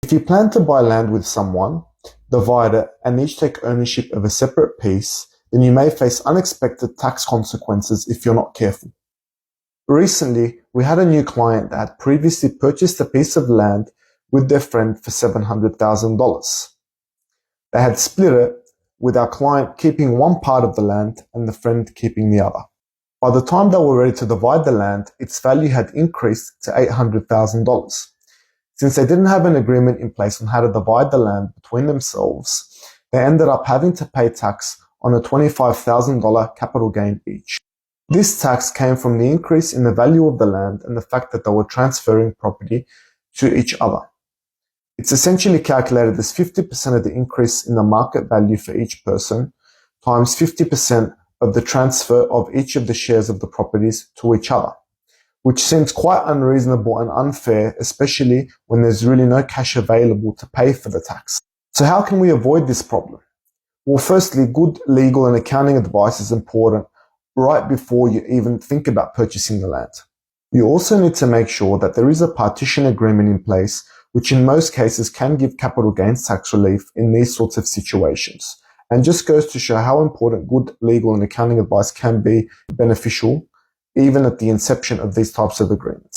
If you plan to buy land with someone, divide it, and each take ownership of a separate piece, then you may face unexpected tax consequences if you're not careful. Recently, we had a new client that had previously purchased a piece of land with their friend for $700,000. They had split it, with our client keeping one part of the land and the friend keeping the other. By the time they were ready to divide the land, its value had increased to $800,000. Since they didn't have an agreement in place on how to divide the land between themselves, they ended up having to pay tax on a $25,000 capital gain each. This tax came from the increase in the value of the land and the fact that they were transferring property to each other. It's essentially calculated as 50% of the increase in the market value for each person times 50% of the transfer of each of the shares of the properties to each other, which seems quite unreasonable and unfair, especially when there's really no cash available to pay for the tax. So how can we avoid this problem? Well, firstly, good legal and accounting advice is important right before you even think about purchasing the land. You also need to make sure that there is a partition agreement in place, which in most cases can give capital gains tax relief in these sorts of situations, and just goes to show how important good legal and accounting advice can be beneficial even at the inception of these types of agreements.